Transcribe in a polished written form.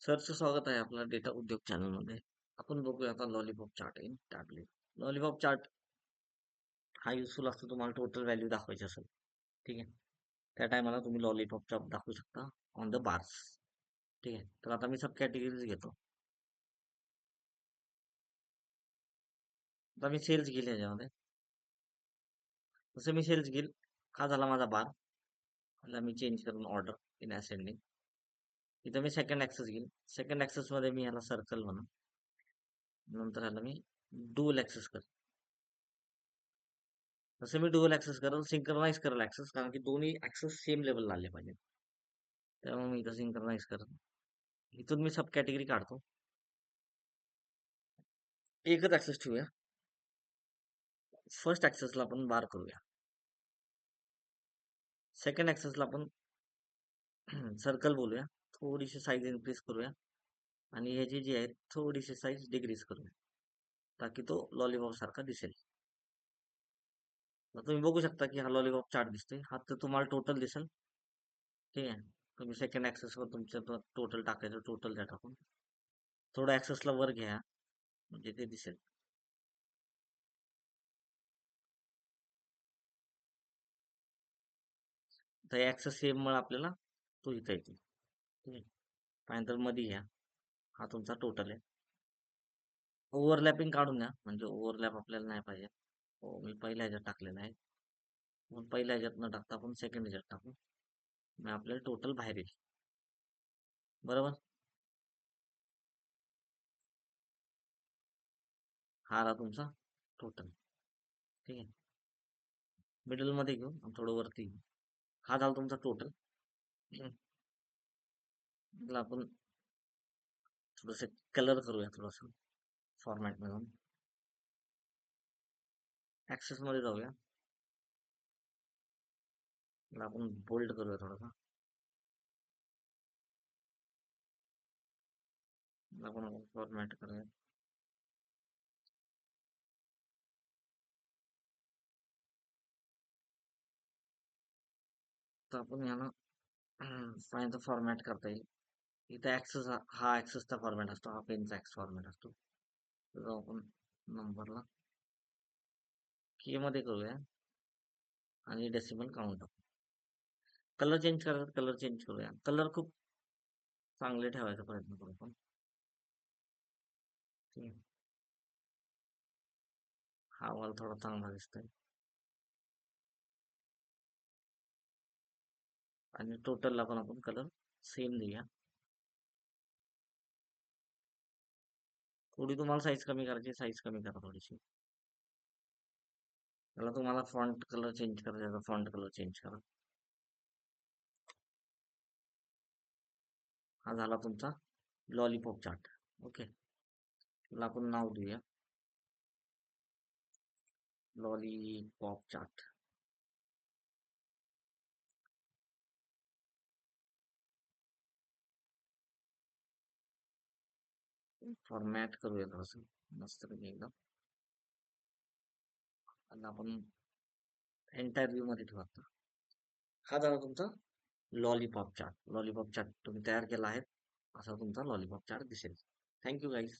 सरचं स्वागत आहे आपल्या डेटा उद्योग चॅनलमध्ये. आपण बघूया आता lollipop chart in tablet. Lollipop chart हा युजफुल असतो तुम्हाला टोटल व्हॅल्यू दाखवायची असेल. ठीक आहे. त्या टायमाला तुम्ही लॉलीपॉप चार्ट दाखवू शकता ऑन द बार्स. ठीक आहे. तर आता मी सब कॅटेगरीज घेतो. आता मी सेल्स घेईल याच्यामध्ये. जसं मी सेल्स घेईल, हा झाला माझा बार. ह्याला मी चेंज करून ऑर्डर इन असेंडिंग. इथं मी सेकंड ऍक्सेस घेईल. सेकंड ऍक्सेस मध्ये मी ह्याला सर्कल म्हणून नंतर ह्याला मी डुअल ऍक्सेस करेल. जसं मी डुअल ऍक्सेस करेल सिंक्रोनाइज करेल ऍक्सेस कारण की दोन्ही ऍक्सेस सेम लेवलला आले पाहिजे. त्यामुळे मी इथं सिंक्रोनाइज करत इथून मी सब कॅटेगरी काढतो. एकच ऍक्सेस ठेवूया. फर्स्ट ऍक्सेसला आपण बार करूया. सेकंड ऍक्सेसला आपण सर्कल बोलूया. थोडीशी साईज इन्क्रीज करूया आणि ह्याची जी आहे थोडीशी साईज डिक्रीज करूया ताकि तो लॉलीपॉप सारखा दिसेल. तर तुम्ही बघू शकता की हा लॉलीपॉप चार्ट दिसतोय. हा तर तुम्हाला टोटल दिसेल. ठीक आहे. तुम्ही सेकंड ऍक्सेसवर तुमचं टोटल टाकायचं. टोटल द्या टाकून थोडं ऍक्सेसला वर घ्या म्हणजे ते दिसेल. तर ऍक्सेस सेम मुळे आपल्याला तो इथं येतो. ठीक आहे. त्यानंतर मध्ये घ्या. हा तुमचा टोटल आहे. ओव्हरलॅपिंग काढून द्या म्हणजे ओव्हरलॅप आपल्याला नाही पाहिजे. हो मी पहिल्या ह्याच्यात टाकलेला आहे. मग पहिल्या ह्याच्यात न टाकता आपण सेकंड ह्याच्यात टाकू. मग आपल्याला टोटल बाहेर येईल. बरोबर. हा आला तुमचा टोटल. ठीक आहे. मिडल मध्ये घेऊ आणि थोडं वरती घेऊ. हा झाला तुमचा टोटल. आपण थोडस कलर करूया थोडस फॉर्मॅट मधून. ऍक्सेस मध्ये जाऊया. याला आपण बोल्ड करूया थोडासा. याला आपण फॉर्मॅट करूया. तर आपण याला फायनल फॉर्मॅट करता येईल. इथे ऍक्सेस हा ऍक्सेसचा फॉर्मॅट असतो. हा पेनचा ऍक्स फॉर्मॅट असतो. तर आपण नंबरला के मध्ये करूया आणि डेसिमल काउंट टाकू. कलर चेंज करायचा कलर चेंज करूया. कलर खूप चांगले ठेवायचा प्रयत्न करू आपण. ठीक आहे. हा वाला थोडा चांगला दिसतोय आणि टोटलला पण आपण कलर सेम देऊया. थोडी तुम्हाला साईज कमी करायची साईज कमी करा थोडीशी. त्याला तुम्हाला फॉन्ट कलर चेंज करायचा फॉन्ट कलर चेंज करा. हा झाला तुमचा लॉलीपॉप चार्ट. ओके. त्याला आपण नाव देऊया लॉलीपॉप चार्ट. फॉर्मॅट करूया थोडस मस्त पैकी एकदम. आणि आपण एंटायर व्ह्यू मध्ये ठेवू आता. हा झाला तुमचा लॉलीपॉप चार्ट. लॉलीपॉप चार्ट तुम्ही तयार केला आहे. असा तुमचा लॉलीपॉप चार्ट दिसेल. Thank you guys.